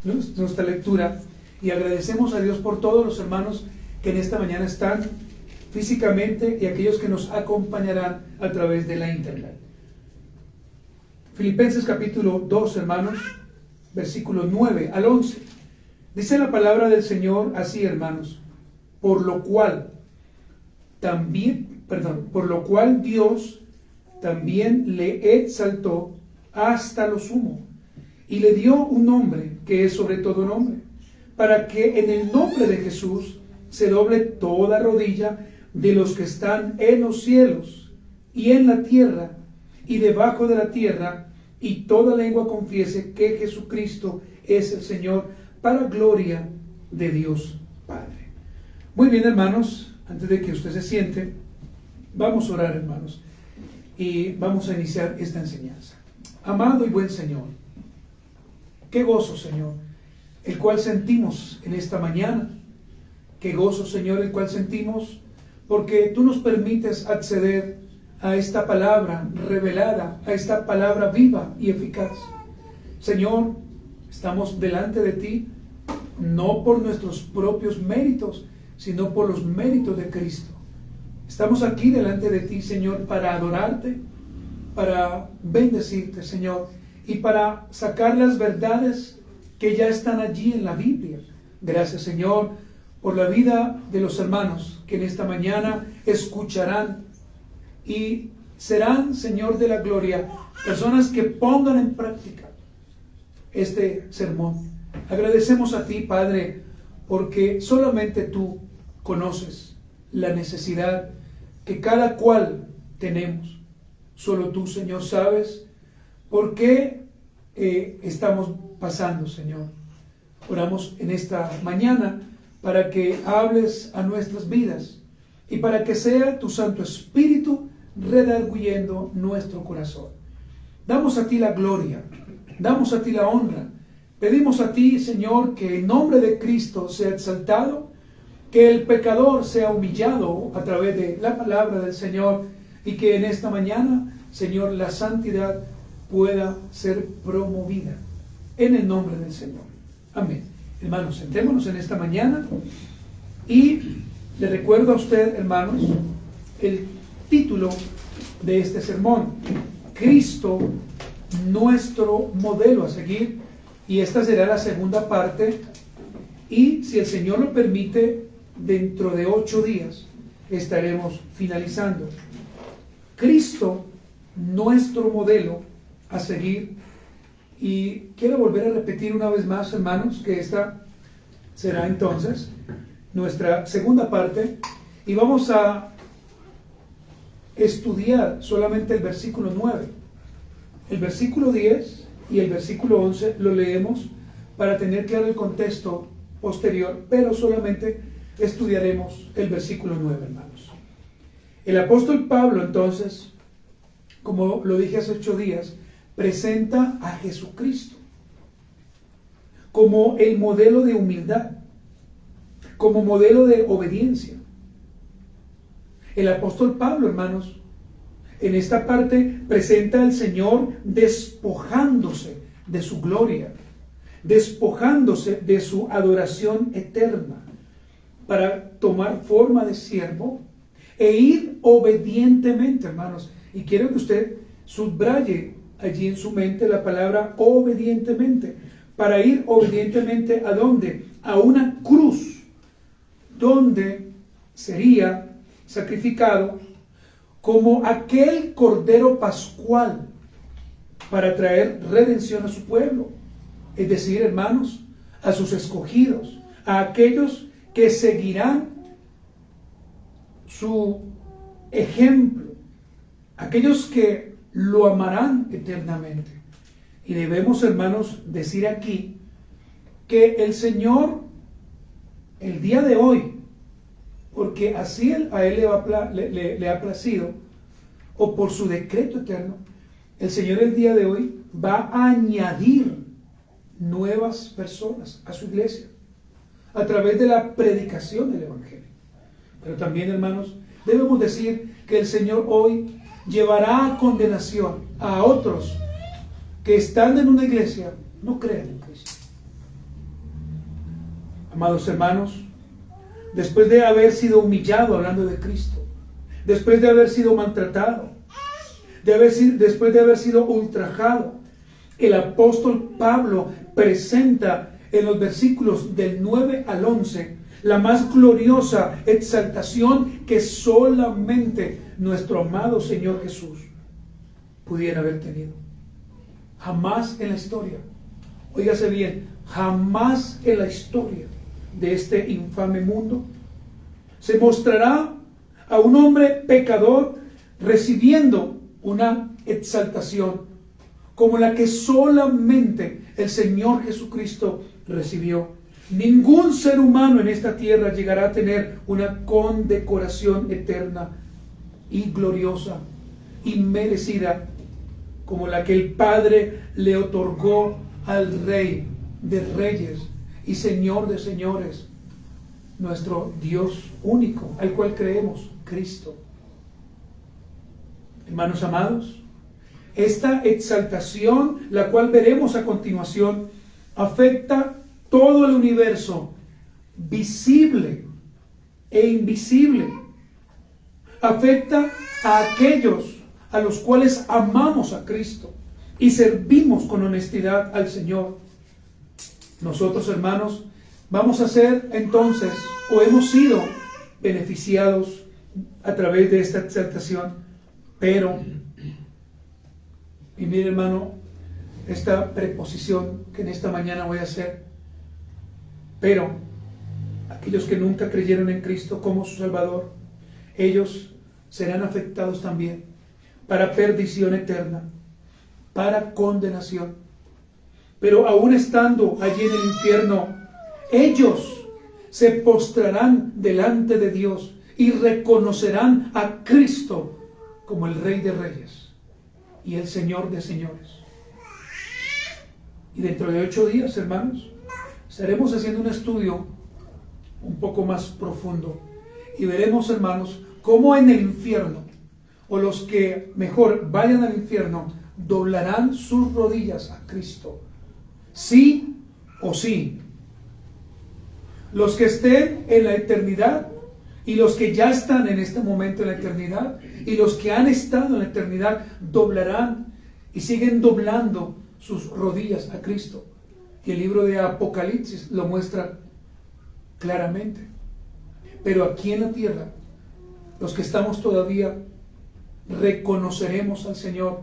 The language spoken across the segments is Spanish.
nuestra lectura y agradecemos a Dios por todos los hermanos que en esta mañana están físicamente y aquellos que nos acompañarán a través de la internet. Filipenses capítulo 2, hermanos, versículo 9 al 11. Dice la palabra del Señor así, hermanos: por lo cual Dios también le exaltó hasta lo sumo y le dio un nombre que es sobre todo nombre, para que en el nombre de Jesús se doble toda rodilla de los que están en los cielos y en la tierra y debajo de la tierra, y toda lengua confiese que Jesucristo es el Señor, para gloria de Dios Padre. Muy bien, hermanos, antes de que usted se siente, vamos a orar, hermanos, y vamos a iniciar esta enseñanza. Amado y buen Señor, qué gozo, Señor, el cual sentimos en esta mañana. Qué gozo, Señor, el cual sentimos porque tú nos permites acceder a esta palabra revelada, a esta palabra viva y eficaz. Señor, estamos delante de ti, no por nuestros propios méritos, sino por los méritos de Cristo. Estamos aquí delante de ti, Señor, para adorarte, para bendecirte, Señor, y para sacar las verdades que ya están allí en la Biblia. Gracias, Señor, por la vida de los hermanos que en esta mañana escucharán y serán, Señor de la gloria, personas que pongan en práctica este sermón. Agradecemos a ti, Padre, porque solamente tú conoces la necesidad que cada cual tenemos. Solo tú, Señor, sabes por qué estamos pasando, Señor. Oramos en esta mañana para que hables a nuestras vidas y para que sea tu Santo Espíritu redarguyendo nuestro corazón. Damos a ti la gloria, damos a ti la honra. Pedimos a ti, Señor, que el nombre de Cristo sea exaltado, que el pecador sea humillado a través de la palabra del Señor, y que en esta mañana, Señor, la santidad pueda ser promovida en el nombre del Señor. Amén. Hermanos, sentémonos en esta mañana y le recuerdo a usted, hermanos, el título de este sermón: Cristo, nuestro modelo a seguir. Y esta será la segunda parte, y si el Señor lo permite, dentro de 8 días estaremos finalizando. Cristo, nuestro modelo a seguir. Y quiero volver a repetir una vez más, hermanos, que esta será entonces nuestra segunda parte, y vamos a estudiar solamente el versículo 9. El versículo 10 y el versículo 11 lo leemos para tener claro el contexto posterior, pero solamente estudiaremos el versículo 9, hermanos. El apóstol Pablo, entonces, como lo dije hace 8 días, presenta a Jesucristo como el modelo de humildad, como modelo de obediencia. El apóstol Pablo, hermanos, en esta parte presenta al Señor despojándose de su gloria, despojándose de su adoración eterna, para tomar forma de siervo e ir obedientemente, hermanos. Y quiero que usted subraye allí en su mente la palabra obedientemente, para ir obedientemente ¿a dónde? A una cruz, donde sería sacrificado como aquel cordero pascual para traer redención a su pueblo, es decir, hermanos, a sus escogidos, a aquellos que seguirán su ejemplo, aquellos que lo amarán eternamente. Y debemos, hermanos, decir aquí que el Señor, el día de hoy, porque así a Él le ha placido, o por su decreto eterno, el Señor el día de hoy va a añadir nuevas personas a su iglesia a través de la predicación del Evangelio. Pero también, hermanos, debemos decir que el Señor hoy llevará a condenación a otros que estando en una iglesia no creen en Cristo. Amados hermanos, después de haber sido humillado hablando de Cristo, después de haber sido maltratado, después de haber sido ultrajado, el apóstol Pablo presenta en los versículos del 9 al 11 la más gloriosa exaltación que solamente nuestro amado Señor Jesús pudiera haber tenido. Jamás en la historia, óigase bien, jamás en la historia de este infame mundo se mostrará a un hombre pecador recibiendo una exaltación como la que solamente el Señor Jesucristo recibió. Ningún ser humano en esta tierra llegará a tener una condecoración eterna y gloriosa y merecida como la que el Padre le otorgó al Rey de Reyes y Señor de Señores, nuestro Dios único, al cual creemos, Cristo. Hermanos amados, esta exaltación, la cual veremos a continuación, afecta todo el universo, visible e invisible. Afecta a aquellos a los cuales amamos a Cristo y servimos con honestidad al Señor. Nosotros, hermanos, vamos a ser entonces, o hemos sido beneficiados a través de esta exaltación, pero, y mire, hermano, esta preposición que en esta mañana voy a hacer, pero aquellos que nunca creyeron en Cristo como su Salvador, ellos serán afectados también para perdición eterna, para condenación. Pero aún estando allí en el infierno, ellos se postrarán delante de Dios y reconocerán a Cristo como el Rey de Reyes y el Señor de Señores. Y dentro de 8 días, hermanos, estaremos haciendo un estudio un poco más profundo y veremos, hermanos, cómo en el infierno, o los que mejor vayan al infierno, doblarán sus rodillas a Cristo, sí o sí. Los que estén en la eternidad y los que ya están en este momento en la eternidad y los que han estado en la eternidad doblarán y siguen doblando sus rodillas a Cristo. Y el libro de Apocalipsis lo muestra claramente. Pero aquí en la tierra, los que estamos todavía, reconoceremos al Señor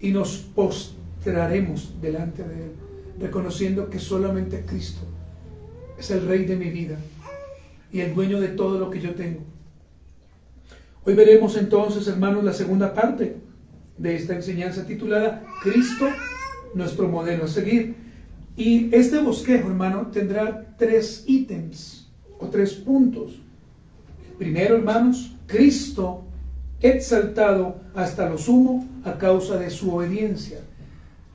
y nos postraremos delante de Él, reconociendo que solamente Cristo es el Rey de mi vida y el dueño de todo lo que yo tengo. Hoy veremos entonces, hermanos, la segunda parte de esta enseñanza titulada Cristo, nuestro modelo a seguir. Y este bosquejo, hermano, tendrá 3 ítems o 3 puntos. Primero, hermanos, Cristo exaltado hasta lo sumo a causa de su obediencia.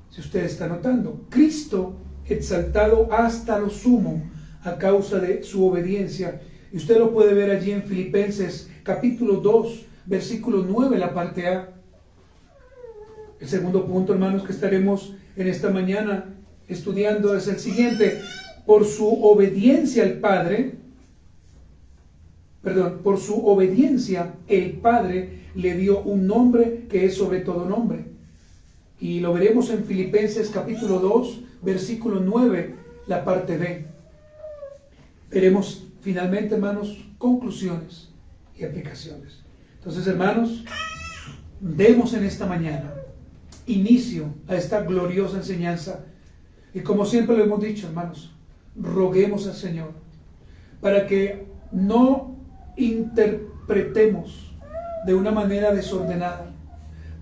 Si usted está notando, Cristo exaltado hasta lo sumo a causa de su obediencia. Y usted lo puede ver allí en Filipenses capítulo 2, versículo 9, la parte A. El segundo punto, hermanos, que estaremos en esta mañana estudiando es el siguiente: por su obediencia el Padre el Padre le dio un nombre que es sobre todo nombre. Y lo veremos en Filipenses capítulo 2, versículo 9, la parte B. Veremos finalmente, hermanos, conclusiones y aplicaciones. Entonces, hermanos, demos en esta mañana inicio a esta gloriosa enseñanza. Y como siempre lo hemos dicho, hermanos, roguemos al Señor para que no interpretemos de una manera desordenada,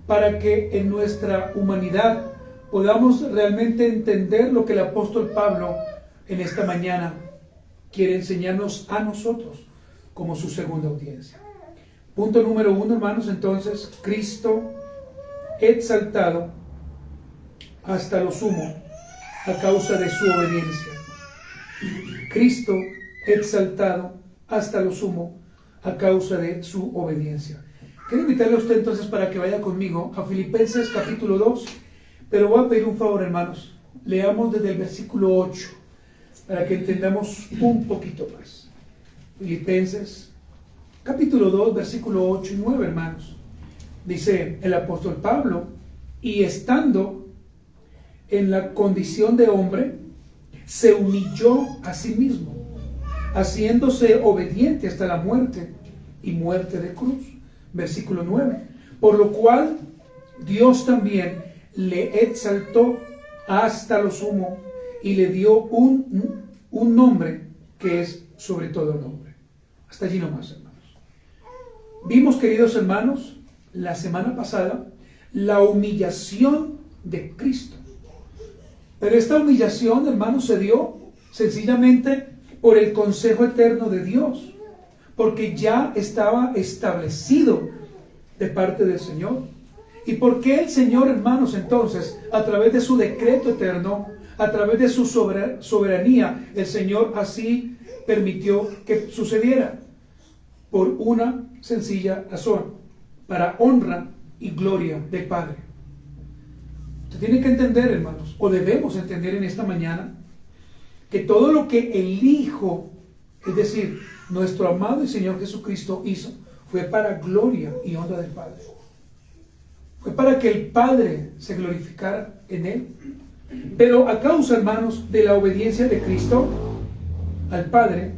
para que en nuestra humanidad podamos realmente entender lo que el apóstol Pablo en esta mañana quiere enseñarnos a nosotros como su segunda audiencia. Punto número 1, hermanos, entonces, Cristo exaltado hasta lo sumo a causa de su obediencia. Cristo exaltado hasta lo sumo a causa de su obediencia. Quiero invitarle a usted entonces para que vaya conmigo a Filipenses capítulo 2, pero voy a pedir un favor, hermanos. Leamos desde el versículo 8 para que entendamos un poquito más. Filipenses capítulo 2, versículo 8 y 9, hermanos. Dice el apóstol Pablo: y estando en la condición de hombre, se humilló a sí mismo, haciéndose obediente hasta la muerte y muerte de cruz. Versículo 9. Por lo cual Dios también le exaltó hasta lo sumo y le dio un nombre que es sobre todo nombre. Hasta allí nomás, hermanos. Vimos, queridos hermanos, la semana pasada, la humillación de Cristo. Pero esta humillación, hermanos, se dio sencillamente por el consejo eterno de Dios, porque ya estaba establecido de parte del Señor. ¿Y por qué el Señor, hermanos, entonces, a través de su decreto eterno, a través de su soberanía, el Señor así permitió que sucediera? Por una sencilla razón: para honra y gloria del Padre. Usted tiene que entender, hermanos, o debemos entender en esta mañana, que todo lo que el Hijo, es decir, nuestro amado y Señor Jesucristo hizo, fue para gloria y honra del Padre. Fue para que el Padre se glorificara en Él. Pero a causa, hermanos, de la obediencia de Cristo al Padre,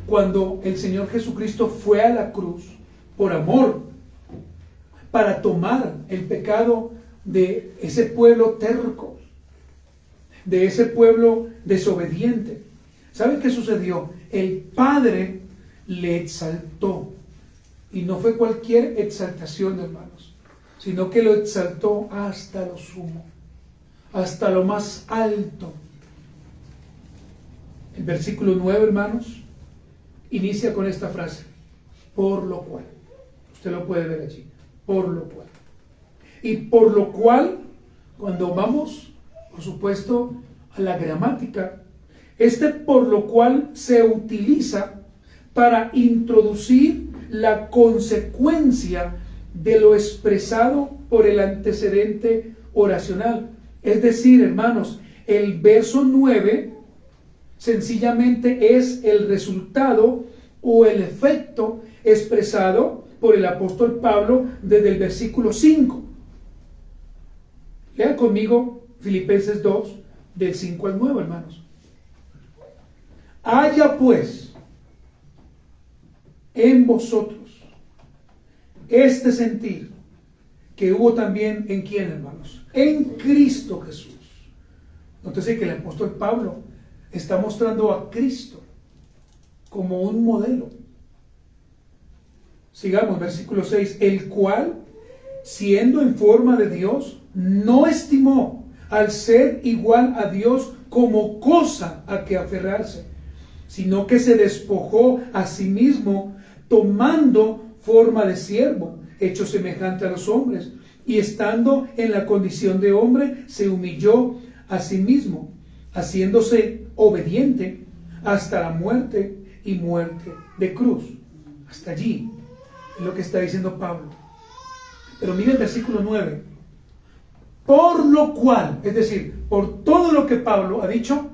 cuando el Señor Jesucristo fue a la cruz por amor, para tomar el pecado de ese pueblo terco, de ese pueblo desobediente, ¿sabe qué sucedió? El Padre le exaltó, y no fue cualquier exaltación, hermanos, sino que lo exaltó hasta lo sumo, hasta lo más alto. El versículo 9, hermanos, inicia con esta frase: por lo cual. Usted lo puede ver allí, por lo cual. Y por lo cual, cuando vamos, por supuesto, a la gramática, este por lo cual se utiliza para introducir la consecuencia de lo expresado por el antecedente oracional. Es decir, hermanos, el verso 9 sencillamente es el resultado o el efecto expresado por el apóstol Pablo desde el versículo 5. Lean conmigo Filipenses 2, del 5 al 9, hermanos. Haya pues en vosotros este sentir que hubo también en ¿quién, hermanos? En Cristo Jesús. Nótese que el apóstol Pablo está mostrando a Cristo como un modelo. Sigamos, versículo 6. El cual, siendo en forma de Dios, no estimó al ser igual a Dios como cosa a que aferrarse, sino que se despojó a sí mismo, tomando forma de siervo, hecho semejante a los hombres, y estando en la condición de hombre, se humilló a sí mismo, haciéndose obediente hasta la muerte y muerte de cruz. Hasta allí es lo que está diciendo Pablo. Pero mire el versículo 9. Por lo cual, es decir, por todo lo que Pablo ha dicho,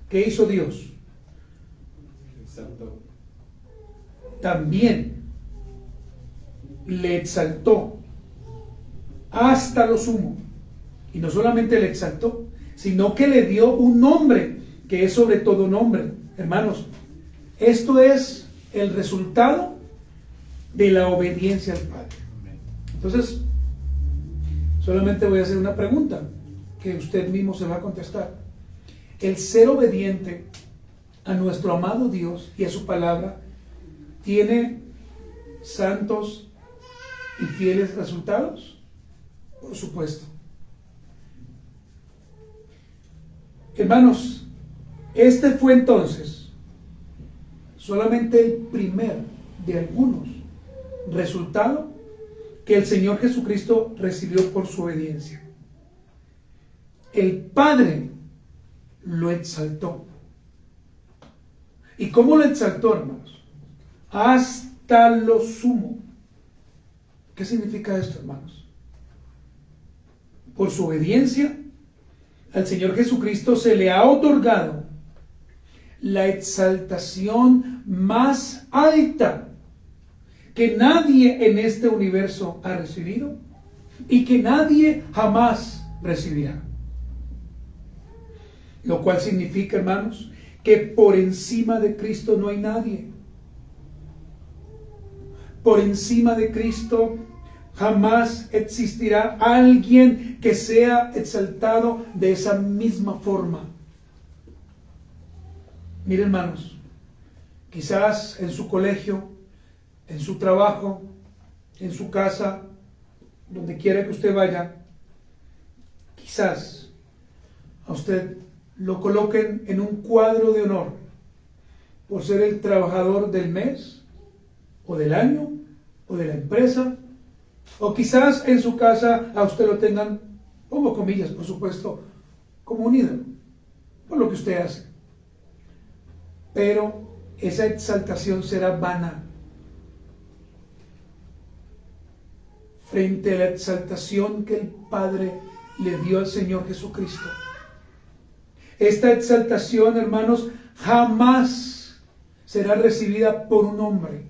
¿qué hizo Dios? Exaltó. También le exaltó hasta lo sumo. Y no solamente le exaltó, sino que le dio un nombre que es sobre todo nombre. Hermanos, esto es el resultado de la obediencia al Padre. Entonces, solamente voy a hacer una pregunta que usted mismo se va a contestar. El ser obediente a nuestro amado Dios y a su palabra tiene santos y fieles resultados. Por supuesto. Hermanos, este fue entonces solamente el primer de algunos resultados que el Señor Jesucristo recibió por su obediencia. El Padre lo exaltó. ¿Y cómo lo exaltó, hermanos? Hasta lo sumo. ¿Qué significa esto, hermanos? Por su obediencia al Señor Jesucristo se le ha otorgado la exaltación más alta que nadie en este universo ha recibido y que nadie jamás recibirá. Lo cual significa, hermanos, que por encima de Cristo no hay nadie. Por encima de Cristo jamás existirá alguien que sea exaltado de esa misma forma. Miren, hermanos, quizás en su colegio, en su trabajo, en su casa, donde quiera que usted vaya, quizás a usted lo coloquen en un cuadro de honor por ser el trabajador del mes, o del año, o de la empresa, o quizás en su casa a usted lo tengan, pongo comillas, por supuesto, como un ídolo, por lo que usted hace. Pero esa exaltación será vana frente a la exaltación que el Padre le dio al Señor Jesucristo. Esta exaltación, hermanos, jamás será recibida por un hombre.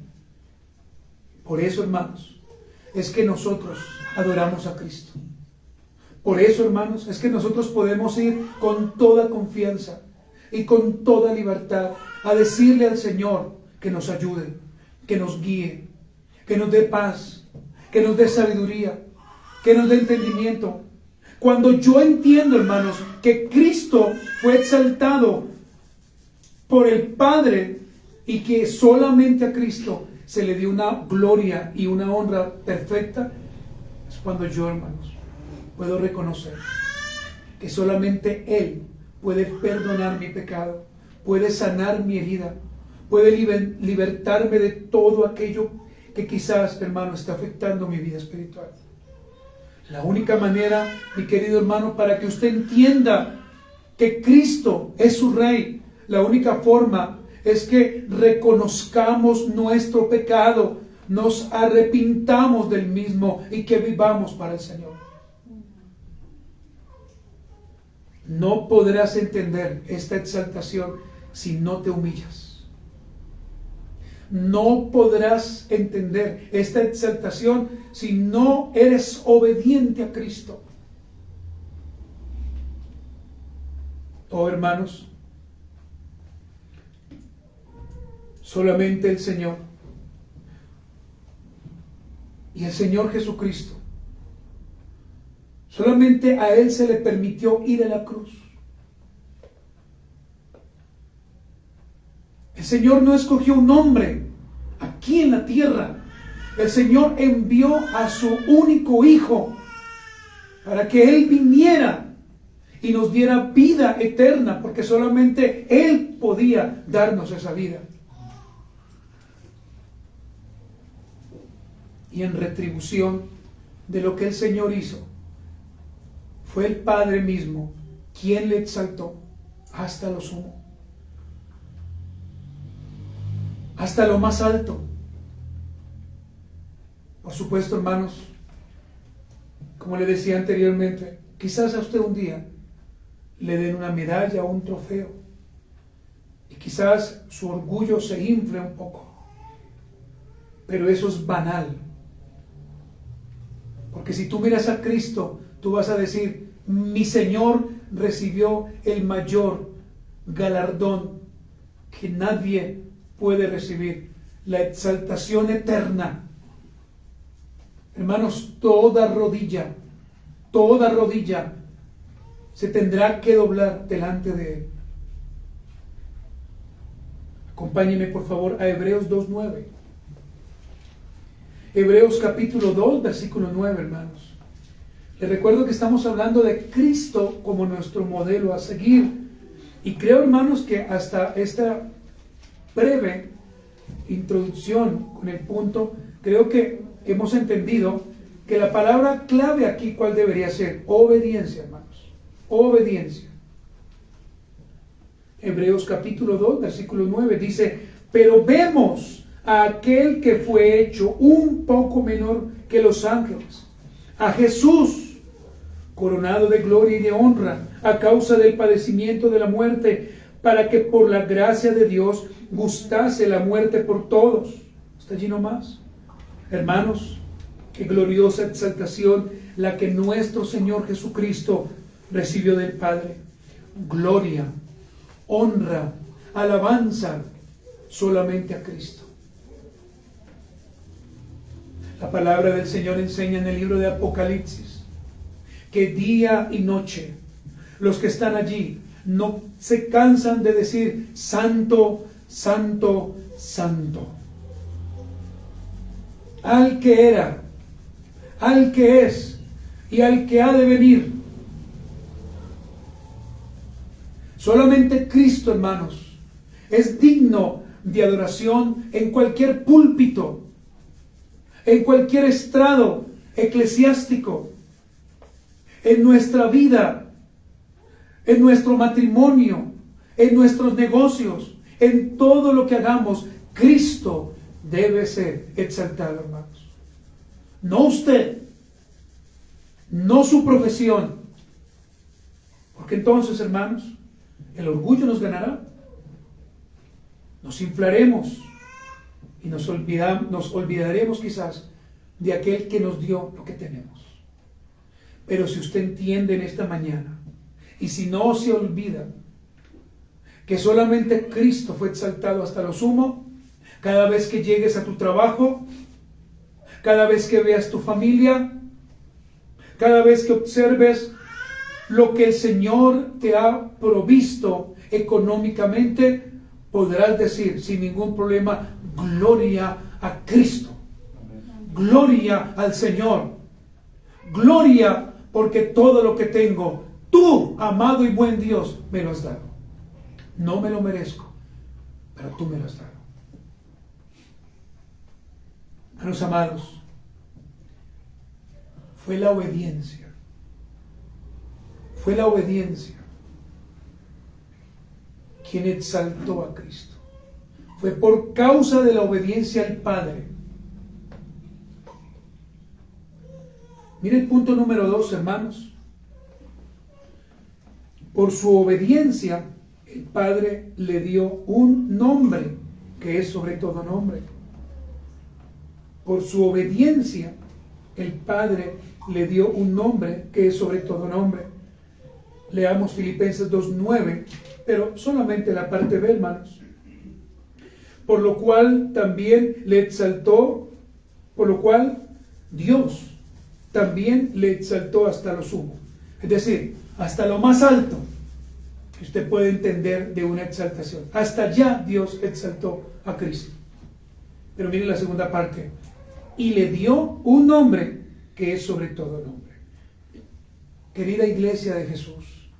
Por eso, hermanos, es que nosotros adoramos a Cristo. Por eso, hermanos, es que nosotros podemos ir con toda confianza y con toda libertad a decirle al Señor que nos ayude, que nos guíe, que nos dé paz, que nos dé sabiduría, que nos dé entendimiento. Cuando yo entiendo, hermanos, que Cristo fue exaltado por el Padre y que solamente a Cristo se le dio una gloria y una honra perfecta, es cuando yo, hermanos, puedo reconocer que solamente Él puede perdonar mi pecado, puede sanar mi herida, puede libertarme de todo aquello que quizás, hermano, está afectando mi vida espiritual. La única manera, mi querido hermano, para que usted entienda que Cristo es su Rey, la única forma es que reconozcamos nuestro pecado, nos arrepintamos del mismo y que vivamos para el Señor. No podrás entender esta exaltación si no te humillas. No podrás entender esta exaltación si no eres obediente a Cristo. Oh, hermanos, solamente el Señor y el Señor Jesucristo, solamente a Él se le permitió ir a la cruz. El Señor no escogió un hombre aquí en la tierra. El Señor envió a su único Hijo para que Él viniera y nos diera vida eterna, porque solamente Él podía darnos esa vida. Y en retribución de lo que el Señor hizo, fue el Padre mismo quien le exaltó hasta lo sumo, hasta lo más alto. Por supuesto, hermanos, como le decía anteriormente, quizás a usted un día le den una medalla o un trofeo y quizás su orgullo se infle un poco, pero eso es banal, porque si tú miras a Cristo, tú vas a decir: mi Señor recibió el mayor galardón que nadie puede recibir, la exaltación eterna. Hermanos, toda rodilla se tendrá que doblar delante de Él. Acompáñenme por favor a Hebreos 2:9. Hebreos capítulo 2, versículo 9, hermanos. Les recuerdo que estamos hablando de Cristo como nuestro modelo a seguir. Y creo, hermanos, que hasta esta breve introducción con el punto, creo que hemos entendido que la palabra clave aquí, ¿cuál debería ser? Obediencia, hermanos. Obediencia. Hebreos capítulo 2, versículo 9 dice: pero vemos a aquel que fue hecho un poco menor que los ángeles, a Jesús, coronado de gloria y de honra a causa del padecimiento de la muerte, para que por la gracia de Dios gustase la muerte por todos. Hasta allí nomás. Hermanos, qué gloriosa exaltación la que nuestro Señor Jesucristo recibió del Padre. Gloria, honra, alabanza solamente a Cristo. La palabra del Señor enseña en el libro de Apocalipsis que día y noche los que están allí no se cansan de decir: Santo, Santo, Santo. Al que era, al que es y al que ha de venir. Solamente Cristo, hermanos, es digno de adoración en cualquier púlpito, en cualquier estrado eclesiástico, en nuestra vida, en nuestro matrimonio, en nuestros negocios, en todo lo que hagamos. Cristo debe ser exaltado, hermanos. No usted, no su profesión, porque entonces, hermanos, el orgullo nos ganará. Nos inflaremos y nos olvidaremos quizás de aquel que nos dio lo que tenemos. Pero si usted entiende en esta mañana, y si no se olvida que solamente Cristo fue exaltado hasta lo sumo, cada vez que llegues a tu trabajo, cada vez que veas tu familia, cada vez que observes lo que el Señor te ha provisto económicamente, podrás decir sin ningún problema: gloria a Cristo, gloria al Señor, gloria porque todo lo que tengo, tú, amado y buen Dios, me lo has dado. No me lo merezco, pero tú me lo has dado. Hermanos amados, fue la obediencia quien exaltó a Cristo. Fue por causa de la obediencia al Padre. Mire el punto número 2, hermanos. Por su obediencia, el Padre le dio un nombre que es sobre todo nombre. Por su obediencia, el Padre le dio un nombre que es sobre todo nombre. Leamos Filipenses 2:9, pero solamente la parte B, hermanos. Por lo cual también le exaltó, por lo cual Dios también le exaltó hasta lo sumo. Es decir, hasta lo más alto que usted puede entender de una exaltación. Hasta allá Dios exaltó a Cristo. Pero miren la segunda parte. Y le dio un nombre que es sobre todo nombre. Querida iglesia de Jesús,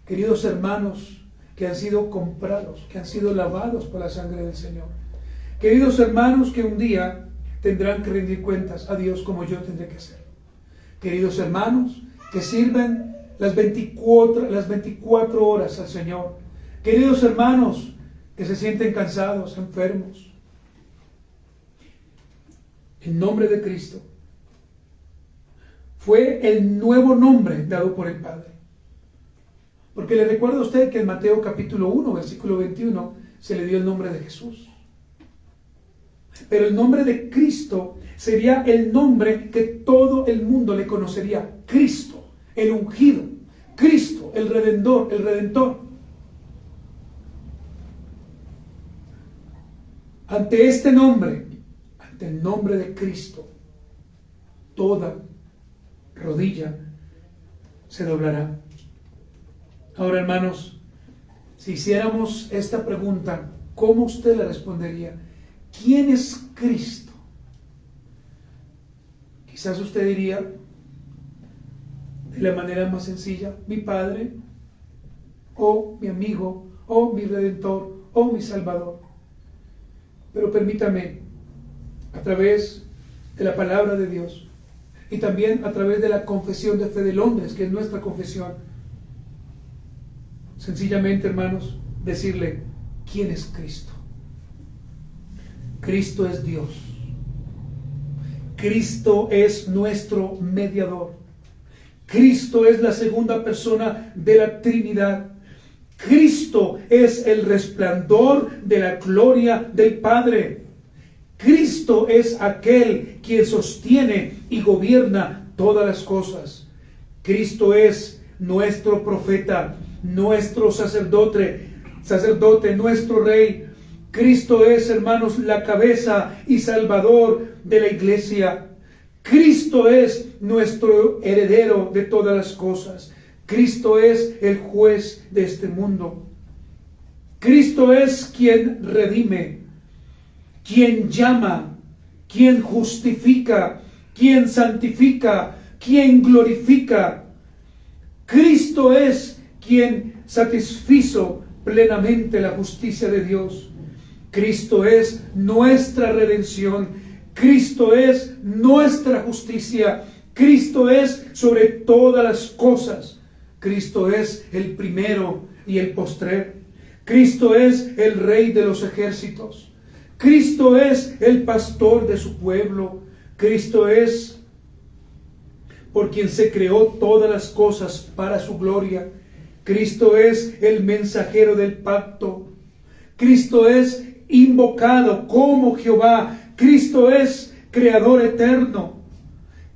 queridos hermanos que han sido comprados, que han sido lavados por la sangre del Señor, queridos hermanos que un día tendrán que rendir cuentas a Dios como yo tendré que hacer, queridos hermanos que sirven las 24 horas al Señor, queridos hermanos que se sienten cansados, enfermos, el nombre de Cristo fue el nuevo nombre dado por el Padre. Porque le recuerdo a usted que en Mateo capítulo 1, versículo 21, se le dio el nombre de Jesús. Pero el nombre de Cristo sería el nombre que todo el mundo le conocería. Cristo, el ungido. Cristo, el Redentor. Ante este nombre, ante el nombre de Cristo, toda rodilla se doblará. Ahora, hermanos, si hiciéramos esta pregunta, ¿cómo usted la respondería? ¿Quién es Cristo? Quizás usted diría de la manera más sencilla: mi Padre, o mi amigo, o mi Redentor, o mi Salvador. Pero permítame, a través de la palabra de Dios y también a través de la confesión de fe de Londres, que es nuestra confesión, sencillamente, hermanos, decirle: ¿quién es Cristo? Cristo es Dios. Cristo es nuestro mediador. Cristo es la segunda persona de la Trinidad. Cristo es el resplandor de la gloria del Padre. Cristo es aquel quien sostiene y gobierna todas las cosas. Cristo es nuestro profeta, nuestro sacerdote, nuestro rey. Cristo es, hermanos, la cabeza y salvador de la iglesia. Cristo es nuestro heredero de todas las cosas. Cristo es el juez de este mundo. Cristo es quien redime, quien llama, quien justifica, quien santifica, quien glorifica. Cristo es quien satisfizo plenamente la justicia de Dios. Cristo es nuestra redención. Cristo es nuestra justicia. Cristo es sobre todas las cosas. Cristo es el primero y el postrer. Cristo es el Rey de los ejércitos. Cristo es el pastor de su pueblo. Cristo es por quien se creó todas las cosas para su gloria. Cristo es el mensajero del pacto. Cristo es invocado como Jehová. Cristo es creador eterno.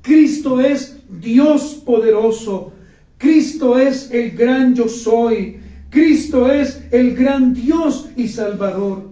Cristo es Dios poderoso. Cristo es el gran yo soy. Cristo es el gran Dios y Salvador.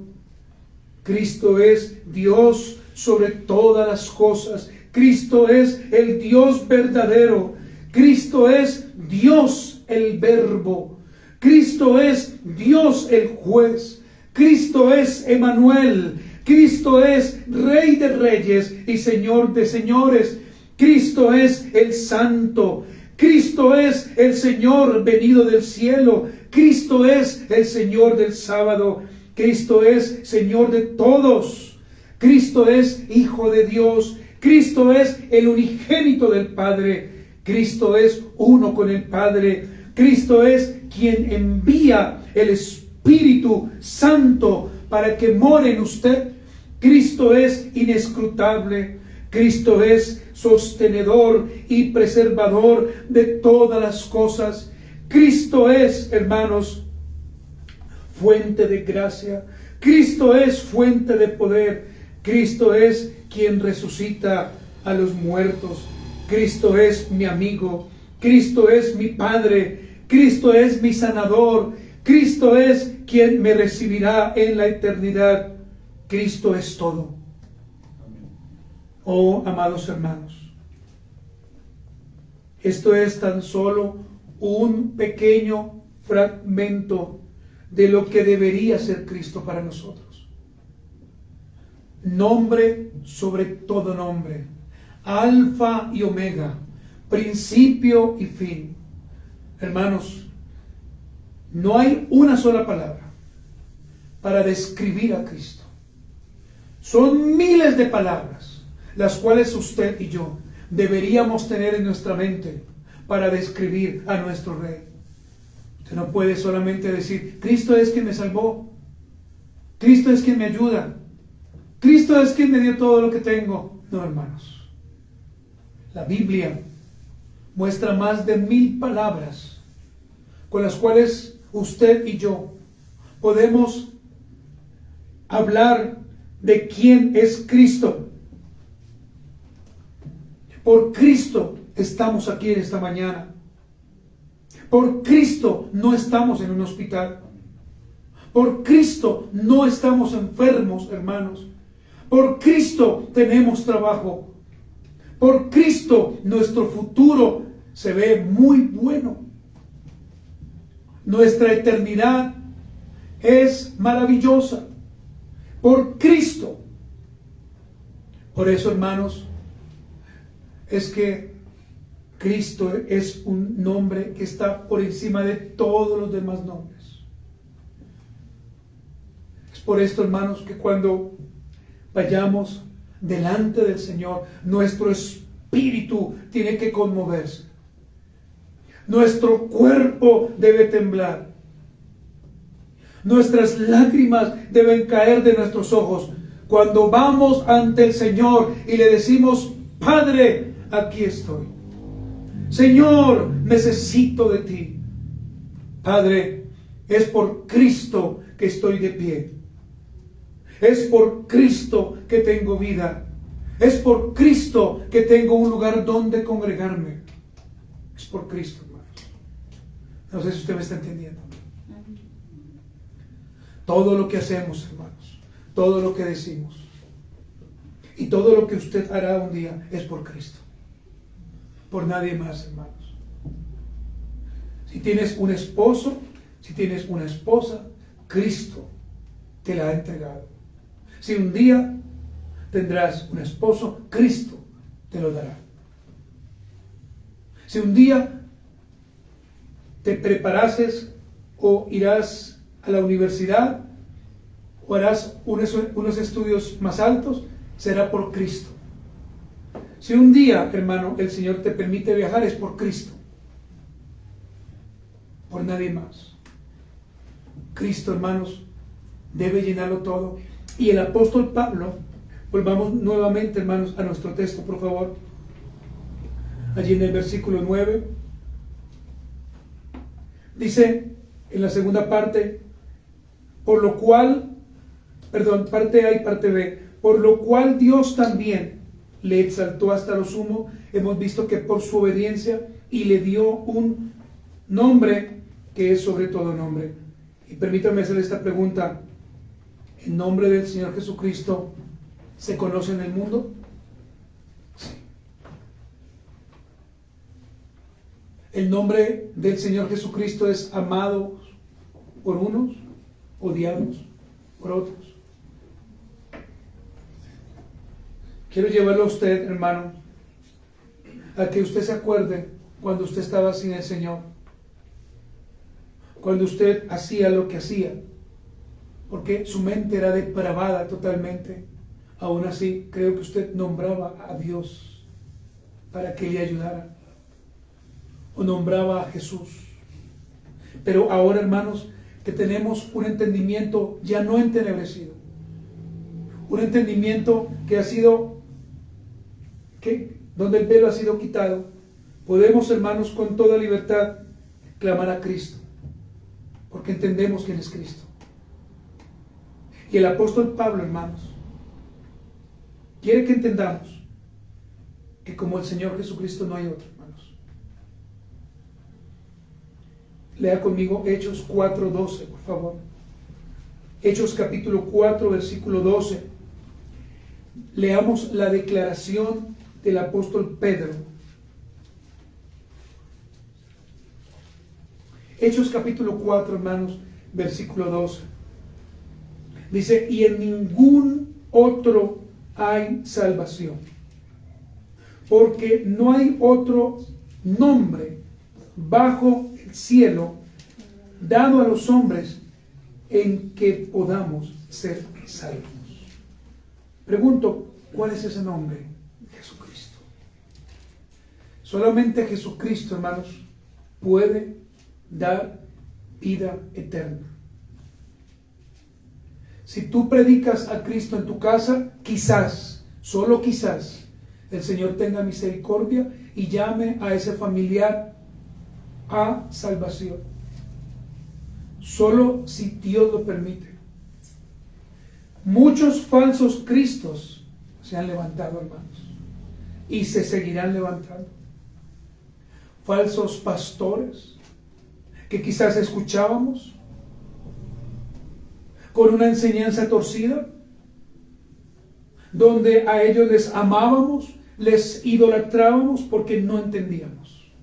Cristo es Dios sobre todas las cosas. Cristo es el Dios verdadero. Cristo es Dios el Verbo. Cristo es Dios el juez. Cristo es Emmanuel. Cristo es Rey de reyes y Señor de señores. Cristo es el Santo. Cristo es el Señor venido del cielo. Cristo es el Señor del sábado. Cristo es Señor de todos. Cristo es Hijo de Dios. Cristo es el unigénito del Padre. Cristo es uno con el Padre. Cristo es quien envía el Espíritu Santo para que more en usted. Cristo es inescrutable. Cristo es sostenedor y preservador de todas las cosas. Cristo es, hermanos, fuente de gracia. Cristo es fuente de poder. Cristo es quien resucita a los muertos. Cristo es mi amigo. Cristo es mi Padre. Cristo es mi sanador. Cristo es quien me recibirá en la eternidad. Cristo es todo. Oh, amados hermanos, esto es tan solo un pequeño fragmento de lo que debería ser Cristo para nosotros. Nombre sobre todo nombre, Alfa y Omega, principio y fin. Hermanos, no hay una sola palabra para describir a Cristo. Son miles de palabras las cuales usted y yo deberíamos tener en nuestra mente para describir a nuestro Rey. Usted no puede solamente decir, Cristo es quien me salvó, Cristo es quien me ayuda, Cristo es quien me dio todo lo que tengo. No, hermanos. La Biblia muestra más de 1000 palabras con las cuales usted y yo podemos hablar de quién es Cristo. Por Cristo estamos aquí en esta mañana. Por Cristo no estamos en un hospital. Por Cristo no estamos enfermos, hermanos. Por Cristo tenemos trabajo. Por Cristo nuestro futuro se ve muy bueno. Nuestra eternidad es maravillosa. Por Cristo. Por eso, hermanos, es que Cristo es un nombre que está por encima de todos los demás nombres. Es por esto, hermanos, que cuando vayamos delante del Señor, nuestro espíritu tiene que conmoverse. Nuestro cuerpo debe temblar. Nuestras lágrimas deben caer de nuestros ojos cuando vamos ante el Señor y le decimos, Padre, aquí estoy. Señor, necesito de ti. Padre, Es por Cristo que estoy de pie. Es por Cristo que tengo vida. Es por Cristo que tengo un lugar donde congregarme. Es por Cristo, hermanos. No sé si usted me está entendiendo. Todo lo que hacemos, hermanos, todo lo que decimos y todo lo que usted hará un día es por Cristo. Por nadie más, hermanos. Si tienes un esposo, si tienes una esposa, Cristo te la ha entregado. Si un día tendrás un esposo, Cristo te lo dará. Si un día te preparases o irás a la universidad o harás unos estudios más altos, será por Cristo. Si un día, hermano, el Señor te permite viajar, es por Cristo. Por nadie más. Cristo, hermanos, debe llenarlo todo. Y el apóstol Pablo, volvamos nuevamente, hermanos, a nuestro texto, por favor. Allí en el versículo 9. Dice, en la segunda parte, por lo cual, parte A y parte B, por lo cual Dios también le exaltó hasta lo sumo. Hemos visto que por su obediencia, y le dio un nombre que es sobre todo nombre. Y permítanme hacer esta pregunta: ¿el nombre del Señor Jesucristo se conoce en el mundo? Sí. ¿El nombre del Señor Jesucristo es amado por unos, odiados por otros? Quiero llevarlo a usted, hermano, a que usted se acuerde cuando usted estaba sin el Señor, cuando usted hacía lo que hacía, porque su mente era depravada totalmente. Aún así, creo que usted nombraba a Dios para que le ayudara, o nombraba a Jesús. Pero ahora, hermanos, que tenemos un entendimiento ya no entenebrecido, un entendimiento que ha sido, donde el velo ha sido quitado, podemos, hermanos, con toda libertad clamar a Cristo, porque entendemos quién es Cristo. Y el apóstol Pablo, hermanos, quiere que entendamos que como el Señor Jesucristo no hay otro, hermanos. Lea conmigo Hechos 4:12, por favor. Hechos capítulo 4, versículo 12. Leamos la declaración del apóstol Pedro. Hechos capítulo 4, hermanos, versículo 12. Dice, y en ningún otro hay salvación, porque no hay otro nombre bajo el cielo dado a los hombres en que podamos ser salvos. Pregunto, ¿cuál es ese nombre? Jesucristo. Solamente Jesucristo, hermanos, puede dar vida eterna. Si tú predicas a Cristo en tu casa, quizás, solo quizás, el Señor tenga misericordia y llame a ese familiar a salvación. Solo si Dios lo permite. Muchos falsos cristos se han levantado, hermanos, y se seguirán levantando. Falsos pastores que quizás escuchábamos con una enseñanza torcida, donde a ellos les amábamos, les idolatrábamos porque no entendíamos.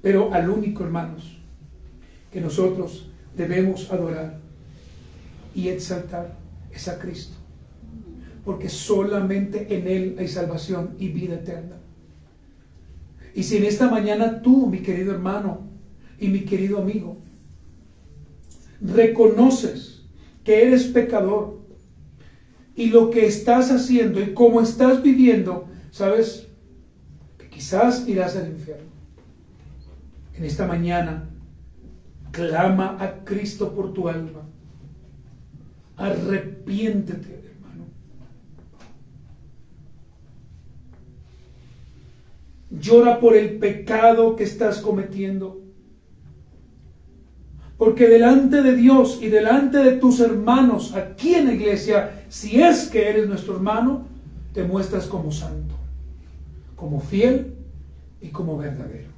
Pero al único, hermanos, que nosotros debemos adorar y exaltar es a Cristo, porque solamente en Él hay salvación y vida eterna. Y si en esta mañana tú, mi querido hermano y mi querido amigo, reconoces que eres pecador y lo que estás haciendo y cómo estás viviendo, sabes que quizás irás al infierno. En esta mañana, clama a Cristo por tu alma. Arrepiéntete, hermano. Llora por el pecado que estás cometiendo. Porque delante de Dios y delante de tus hermanos aquí en la iglesia, si es que eres nuestro hermano, te muestras como santo, como fiel y como verdadero.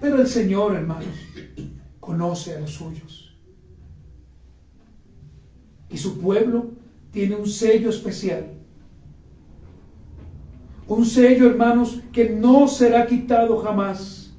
Pero el Señor, hermanos, conoce a los suyos. Y su pueblo tiene un sello especial. Un sello, hermanos, que no será quitado jamás.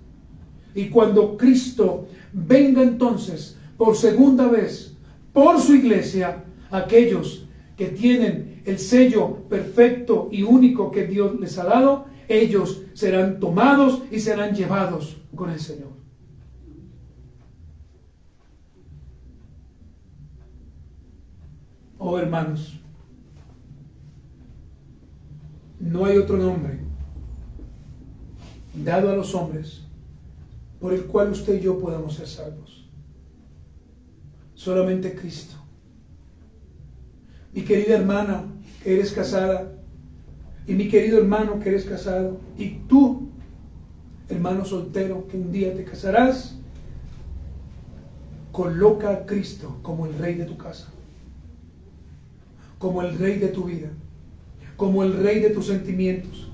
Y cuando Cristo venga entonces por segunda vez por su iglesia, aquellos que tienen el sello perfecto y único que Dios les ha dado, ellos serán tomados y serán llevados con el Señor. Oh, hermanos, no hay otro nombre dado a los hombres por el cual usted y yo podamos ser salvos. Solamente Cristo. Mi querida hermana que eres casada, y mi querido hermano que eres casado, y tú, hermano soltero, que un día te casarás, coloca a Cristo como el rey de tu casa, como el rey de tu vida, como el rey de tus sentimientos.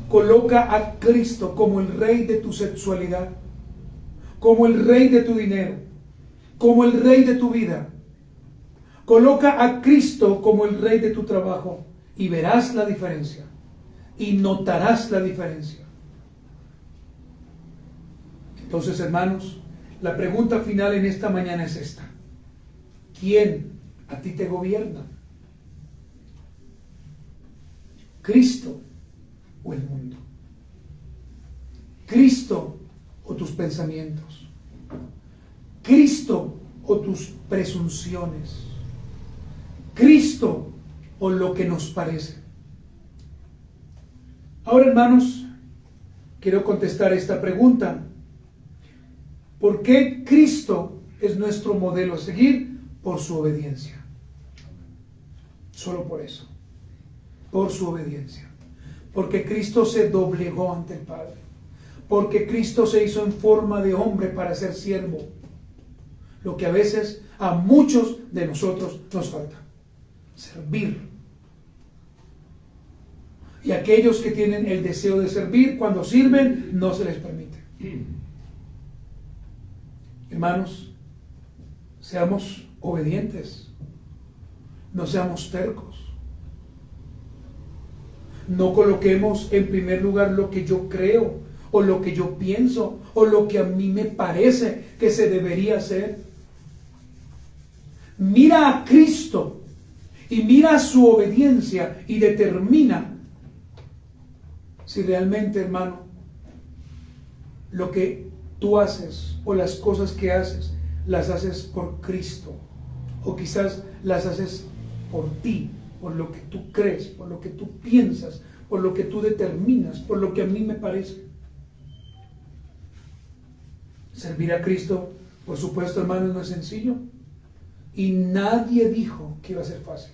Coloca a Cristo como el rey de tu sexualidad, como el rey de tu dinero, como el rey de tu vida. Coloca a Cristo como el rey de tu trabajo y verás la diferencia y notarás la diferencia. Entonces, hermanos, la pregunta final en esta mañana es esta: ¿quién a ti te gobierna? ¿Cristo o el mundo? ¿Cristo o tus pensamientos? ¿Cristo o tus presunciones? ¿Cristo o lo que nos parece? Ahora, hermanos, quiero contestar esta pregunta. ¿Por qué Cristo es nuestro modelo a seguir? Por su obediencia. Solo por eso. Por su obediencia. Porque Cristo se doblegó ante el Padre. Porque Cristo se hizo en forma de hombre para ser siervo. Lo que a veces a muchos de nosotros nos falta: servir. Y aquellos que tienen el deseo de servir, cuando sirven, no se les permite. Hermanos, seamos obedientes. No seamos tercos. No coloquemos en primer lugar lo que yo creo, o lo que yo pienso, o lo que a mí me parece que se debería hacer. Mira a Cristo y mira su obediencia y determina si realmente, hermano, lo que tú haces o las cosas que haces, las haces por Cristo, o quizás las haces por ti, por lo que tú crees, por lo que tú piensas, por lo que tú determinas, por lo que a mí me parece. Servir a Cristo, por supuesto, hermanos, no es sencillo. Y nadie dijo que iba a ser fácil.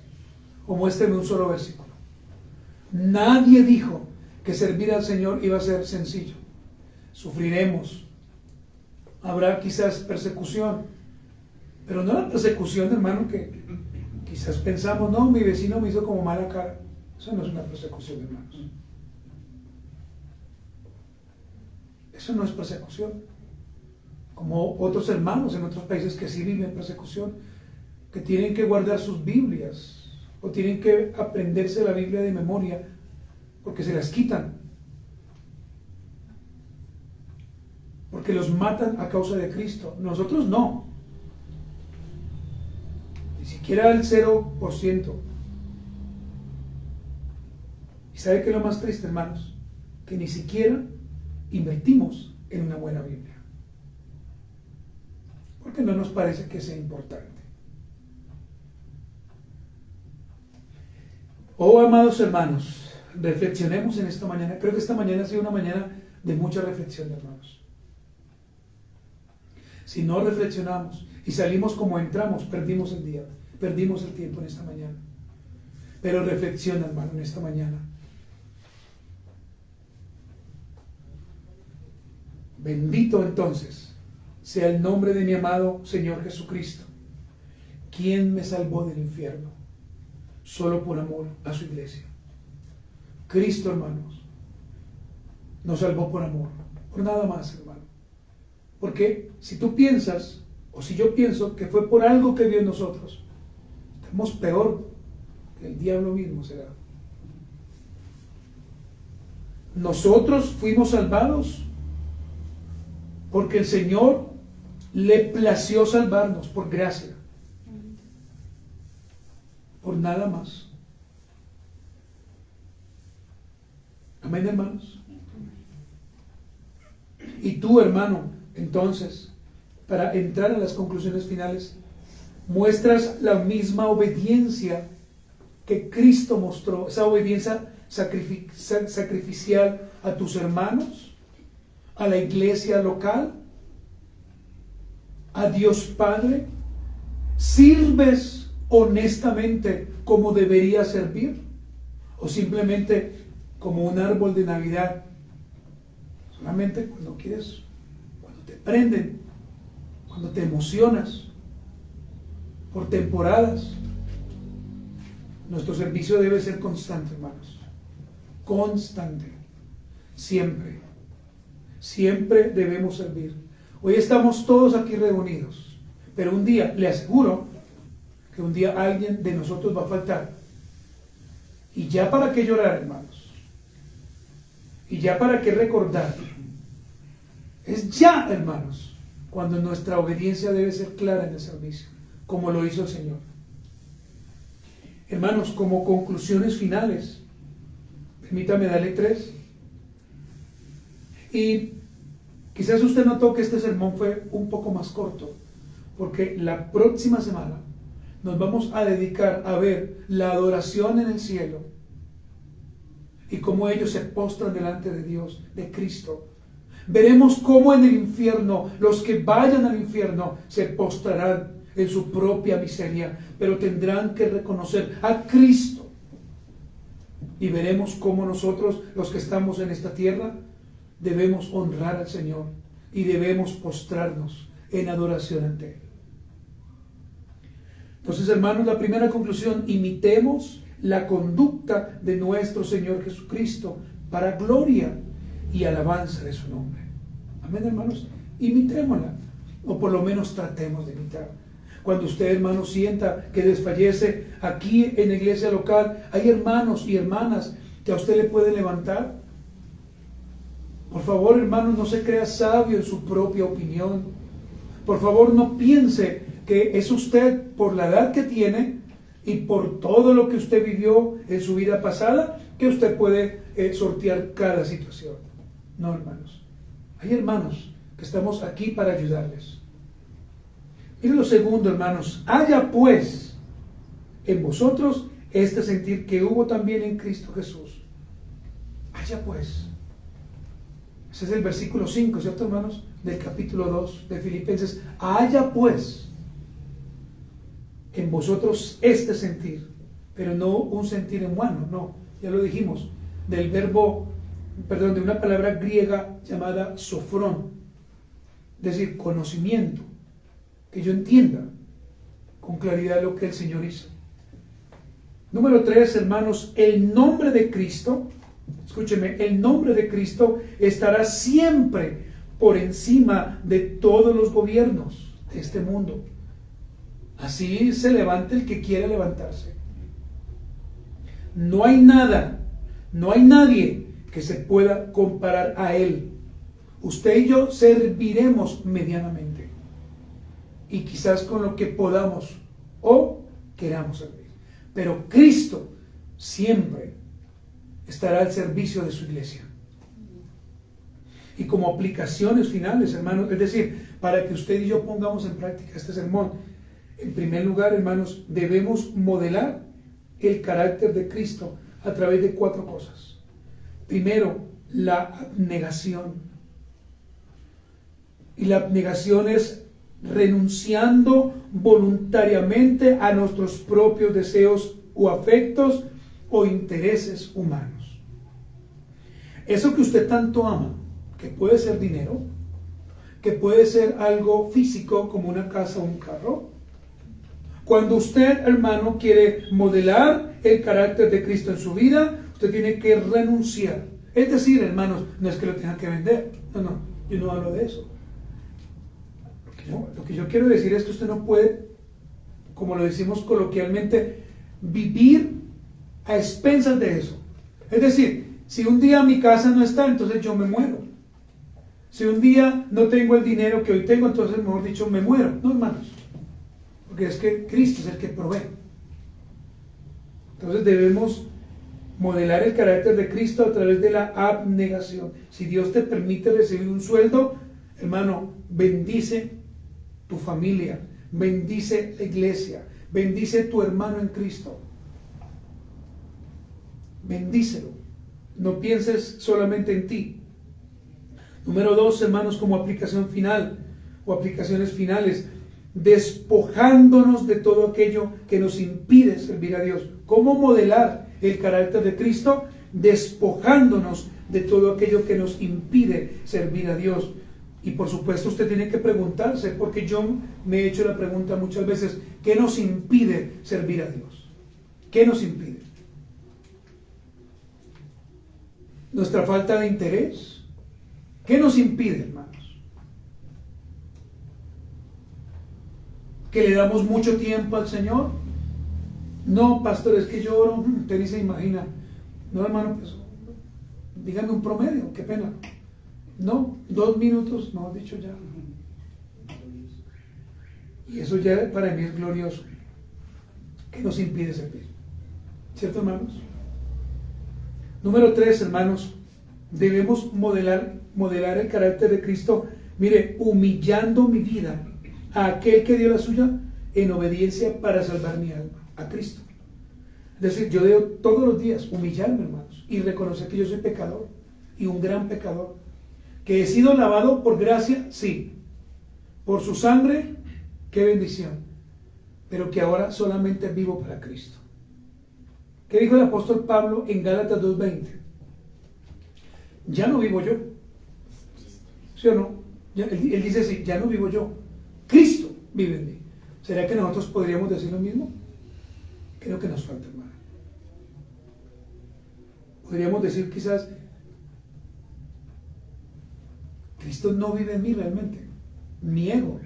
O muéstrame un solo versículo. Nadie dijo que servir al Señor iba a ser sencillo. Sufriremos. Habrá quizás persecución. Pero no la persecución, hermano, que quizás pensamos: no, mi vecino me hizo como mala cara. Eso no es una persecución, hermanos. Eso no es persecución. Como otros hermanos en otros países que sí viven persecución, que tienen que guardar sus Biblias, o tienen que aprenderse la Biblia de memoria, porque se las quitan, porque los matan a causa de Cristo. Nosotros no, ni siquiera el 0%. ¿Y sabe qué es lo más triste, hermanos? Que ni siquiera invertimos en una buena Biblia, porque no nos parece que sea importante. Oh, amados hermanos, reflexionemos en esta mañana. Creo que esta mañana ha sido una mañana de mucha reflexión, hermanos. Si no reflexionamos y salimos como entramos, perdimos el día, perdimos el tiempo en esta mañana. Pero reflexiona, hermano, en esta mañana. Bendito entonces sea el nombre de mi amado Señor Jesucristo, quien me salvó del infierno, solo por amor a su iglesia. Cristo, hermanos, nos salvó por amor, por nada más, hermano. Porque si tú piensas, o si yo pienso que fue por algo que vio en nosotros, estamos peor que el diablo mismo será. Nosotros fuimos salvados porque el Señor le plació salvarnos por gracia, por nada más. Amén, hermanos. Y tú, hermano, entonces, para entrar a las conclusiones finales, muestras la misma obediencia que Cristo mostró, esa obediencia sacrificial a tus hermanos, a la iglesia local, a Dios Padre. ¿Sirves honestamente como deberías servir? ¿O simplemente como un árbol de Navidad? Solamente cuando quieres, cuando te prenden, cuando te emocionas, por temporadas. Nuestro servicio debe ser constante, hermanos. Constante. Siempre. Siempre debemos servir. Hoy estamos todos aquí reunidos, pero un día, le aseguro, que un día alguien de nosotros va a faltar. Y ya para qué llorar, hermanos. Y ya para qué recordar. Es ya, hermanos, cuando nuestra obediencia debe ser clara en el servicio, como lo hizo el Señor. Hermanos, como conclusiones finales, permítame darle 3. Y quizás usted notó que este sermón fue un poco más corto, porque la próxima semana nos vamos a dedicar a ver la adoración en el cielo y cómo ellos se postran delante de Dios, de Cristo. Veremos cómo en el infierno, los que vayan al infierno se postrarán en su propia miseria, pero tendrán que reconocer a Cristo. Y veremos cómo nosotros, los que estamos en esta tierra, debemos honrar al Señor y debemos postrarnos en adoración ante Él. Entonces, hermanos, la primera conclusión: imitemos la conducta de nuestro Señor Jesucristo para gloria y alabanza de su nombre. Amén, hermanos. Imitémosla, o por lo menos tratemos de imitar. Cuando usted, hermano, sienta que desfallece aquí en la iglesia local, hay hermanos y hermanas que a usted le pueden levantar. Por favor, hermanos, no se crea sabio en su propia opinión. Por favor, no piense que es usted, por la edad que tiene y por todo lo que usted vivió en su vida pasada, que usted puede sortear cada situación. No, hermanos. Hay hermanos que estamos aquí para ayudarles. Miren lo segundo, hermanos: haya pues en vosotros este sentir que hubo también en Cristo Jesús. Haya pues. Ese es el versículo 5, ¿cierto, hermanos? Del capítulo 2 de Filipenses. Haya pues en vosotros este sentir, pero no un sentir humano, no, ya lo dijimos, de una palabra griega llamada sofrón, es decir, conocimiento, que yo entienda con claridad lo que el Señor hizo. Número 3, hermanos: el nombre de Cristo, escúcheme, el nombre de Cristo estará siempre por encima de todos los gobiernos de este mundo. Así se levante el que quiera levantarse. No hay nada, no hay nadie que se pueda comparar a Él. Usted y yo serviremos medianamente, y quizás con lo que podamos o queramos servir. Pero Cristo siempre estará al servicio de su iglesia. Y como aplicaciones finales, hermanos, es decir, para que usted y yo pongamos en práctica este sermón, en primer lugar, hermanos, debemos modelar el carácter de Cristo a través de 4 cosas. Primero, la abnegación. Y la abnegación es renunciando voluntariamente a nuestros propios deseos o afectos o intereses humanos. Eso que usted tanto ama, que puede ser dinero, que puede ser algo físico como una casa o un carro. Cuando usted, hermano, quiere modelar el carácter de Cristo en su vida, usted tiene que renunciar. Es decir, hermanos, no es que lo tenga que vender. No, yo no hablo de eso. Lo que yo quiero decir es que usted no puede, como lo decimos coloquialmente, vivir a expensas de eso. Es decir, si un día mi casa no está, entonces yo me muero. Si un día no tengo el dinero que hoy tengo, entonces, mejor dicho, me muero. No, hermanos. Porque es que Cristo es el que provee. Entonces debemos modelar el carácter de Cristo a través de la abnegación. Si Dios te permite recibir un sueldo, hermano, bendice tu familia, bendice la iglesia, bendice tu hermano en Cristo. Bendícelo. No pienses solamente en ti. Número 2, hermanos, como aplicación final o aplicaciones finales, despojándonos de todo aquello que nos impide servir a Dios. ¿Cómo modelar el carácter de Cristo? Despojándonos de todo aquello que nos impide servir a Dios. Y por supuesto usted tiene que preguntarse, porque yo me he hecho la pregunta muchas veces, ¿qué nos impide servir a Dios? ¿Qué nos impide? ¿Nuestra falta de interés? ¿Qué nos impide, hermanos? ¿Que le damos mucho tiempo al Señor? No, pastor, es que yo oro, usted ni se imagina. No, hermano, pues dígame un promedio, qué pena. No, 2 minutos, no, dicho ya. Y eso ya para mí es glorioso. ¿Qué nos impide servir? ¿Cierto, hermanos? Número 3, hermanos, debemos modelar el carácter de Cristo, mire, humillando mi vida a aquel que dio la suya en obediencia para salvar mi alma, a Cristo. Es decir, yo debo todos los días humillarme, hermanos, y reconocer que yo soy pecador, y un gran pecador, que he sido lavado por gracia, sí, por su sangre, qué bendición, pero que ahora solamente vivo para Cristo. ¿Qué dijo el apóstol Pablo en Gálatas 2:20? Ya no vivo yo, ¿sí o no? Él dice así, ya no vivo yo, Cristo vive en mí. ¿Será que nosotros podríamos decir lo mismo? Creo que nos falta, hermano. Podríamos decir quizás, Cristo no vive en mí realmente. Mi ego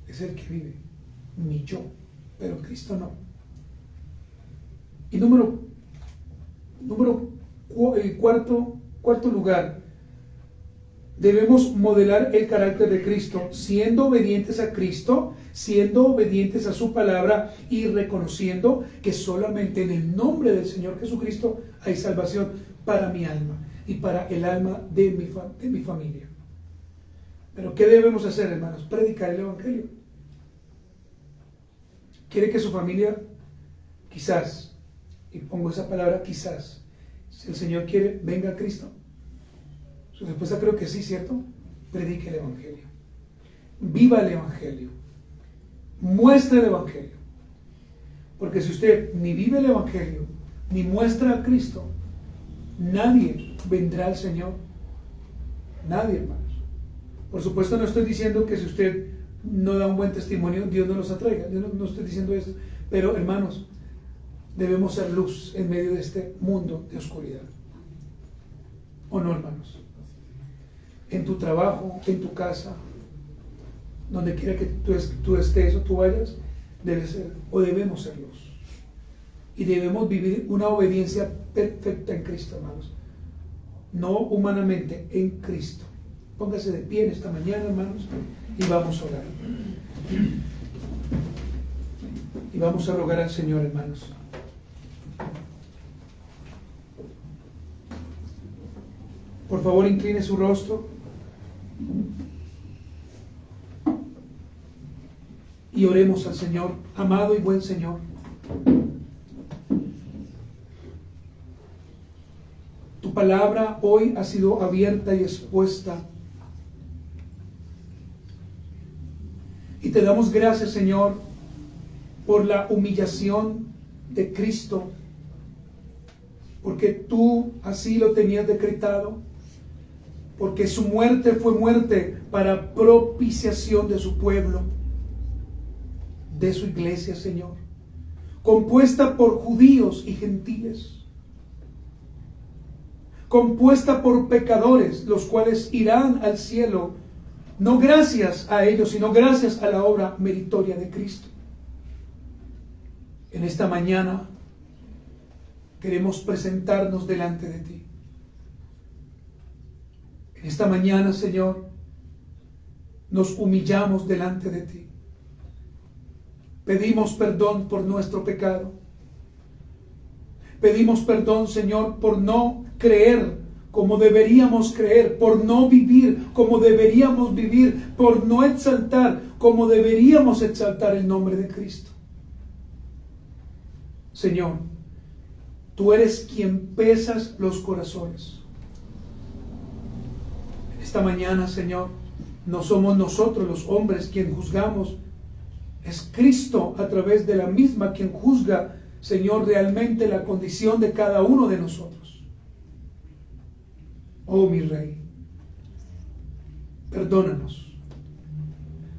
es el que vive, mi yo, pero Cristo no. Y cuarto lugar, debemos modelar el carácter de Cristo, siendo obedientes a Cristo, siendo obedientes a su palabra y reconociendo que solamente en el nombre del Señor Jesucristo hay salvación para mi alma y para el alma de mi familia. Pero ¿qué debemos hacer, hermanos? Predicar el Evangelio. ¿Quiere que su familia, quizás, y pongo esa palabra quizás, si el Señor quiere, venga a Cristo? Su respuesta creo que sí, ¿cierto? Predique el Evangelio. Viva el Evangelio. Muestre el Evangelio. Porque si usted ni vive el Evangelio, ni muestra a Cristo, nadie vendrá al Señor. Nadie, hermanos. Por supuesto no estoy diciendo que si usted no da un buen testimonio, Dios no los atraiga. Yo no estoy diciendo eso. Pero, hermanos, debemos ser luz en medio de este mundo de oscuridad. ¿O no, hermanos? En tu trabajo, en tu casa, donde quiera que tú estés o tú vayas, debes ser o debemos ser luz. Y debemos vivir una obediencia perfecta en Cristo, hermanos. No humanamente, en Cristo. Póngase de pie en esta mañana, hermanos, y vamos a orar. Y vamos a rogar al Señor, hermanos. Por favor, incline su rostro. Y oremos al Señor, amado y buen Señor. Tu palabra hoy ha sido abierta y expuesta. Y te damos gracias, Señor, por la humillación de Cristo, porque tú así lo tenías decretado, porque su muerte fue muerte para propiciación de su pueblo, de su iglesia, Señor, compuesta por judíos y gentiles, compuesta por pecadores, los cuales irán al cielo, no gracias a ellos, sino gracias a la obra meritoria de Cristo. En esta mañana queremos presentarnos delante de ti. En esta mañana, Señor, nos humillamos delante de ti. Pedimos perdón por nuestro pecado. Pedimos perdón, Señor, por no creer como deberíamos creer, por no vivir como deberíamos vivir, por no exaltar como deberíamos exaltar el nombre de Cristo. Señor, tú eres quien pesas los corazones. Esta mañana, Señor, no somos nosotros los hombres quien juzgamos, es Cristo a través de la misma quien juzga, Señor, realmente la condición de cada uno de nosotros. Oh, mi Rey, perdónanos.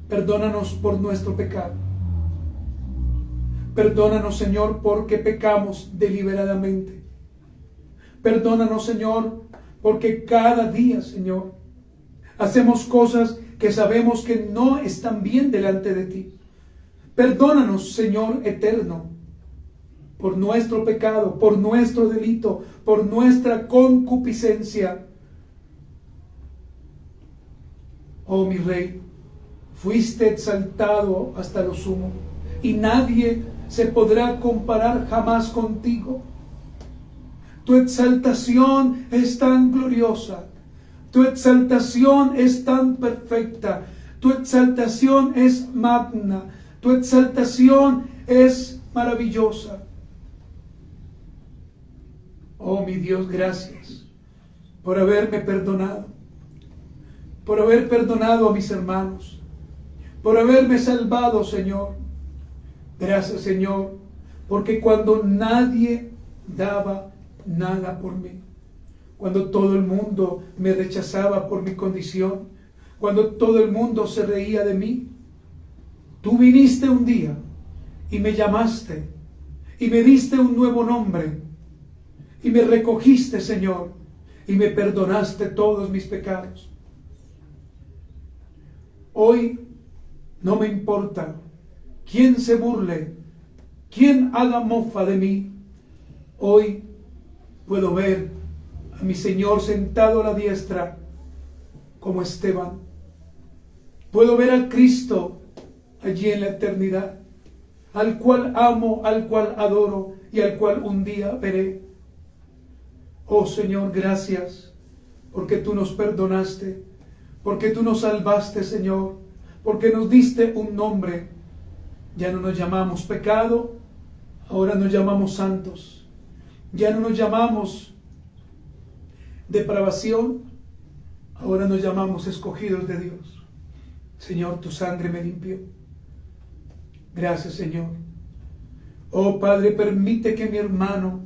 Perdónanos por nuestro pecado. Perdónanos, Señor, porque pecamos deliberadamente. Perdónanos, Señor, porque cada día, Señor, hacemos cosas que sabemos que no están bien delante de ti. Perdónanos, Señor eterno, por nuestro pecado, por nuestro delito, por nuestra concupiscencia. Oh, mi Rey, fuiste exaltado hasta lo sumo, y nadie se podrá comparar jamás contigo. Tu exaltación es tan gloriosa, tu exaltación es tan perfecta, tu exaltación es magna, tu exaltación es maravillosa. Oh, mi Dios, gracias por haberme perdonado, por haber perdonado a mis hermanos, por haberme salvado, Señor. Gracias, Señor, porque cuando nadie daba nada por mí, cuando todo el mundo me rechazaba por mi condición, cuando todo el mundo se reía de mí, tú viniste un día y me llamaste y me diste un nuevo nombre y me recogiste, Señor, y me perdonaste todos mis pecados. Hoy no me importa quién se burle, quién haga mofa de mí. Hoy puedo ver a mi Señor sentado a la diestra como Esteban. Puedo ver al Cristo allí en la eternidad, al cual amo, al cual adoro y al cual un día veré. Oh Señor, gracias porque tú nos perdonaste, porque tú nos salvaste, Señor, porque nos diste un nombre. Ya no nos llamamos pecado, ahora nos llamamos santos. Ya no nos llamamos depravación, ahora nos llamamos escogidos de Dios. Señor, tu sangre me limpió. Gracias, Señor. Oh Padre, permite que mi hermano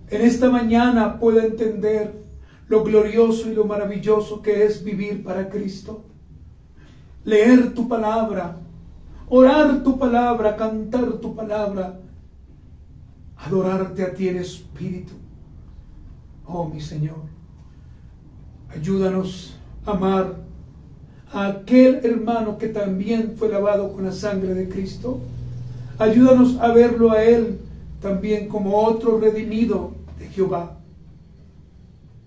en esta mañana pueda entender lo glorioso y lo maravilloso que es vivir para Cristo. Leer tu palabra, orar tu palabra, cantar tu palabra, adorarte a ti en espíritu. Oh, mi Señor, ayúdanos a amar a aquel hermano que también fue lavado con la sangre de Cristo. Ayúdanos a verlo a él también como otro redimido de Jehová.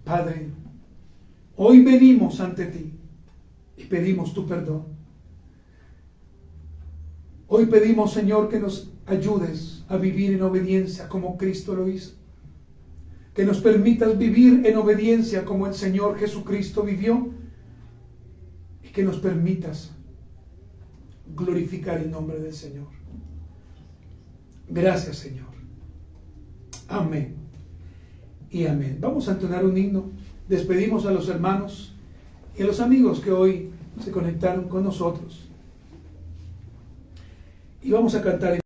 Padre, hoy venimos ante ti y pedimos tu perdón. Hoy pedimos, Señor, que nos ayudes a vivir en obediencia como Cristo lo hizo. Que nos permitas vivir en obediencia como el Señor Jesucristo vivió. Y que nos permitas glorificar el nombre del Señor. Gracias, Señor. Amén y amén. Vamos a entonar un himno. Despedimos a los hermanos y a los amigos que hoy se conectaron con nosotros. Y vamos a cantar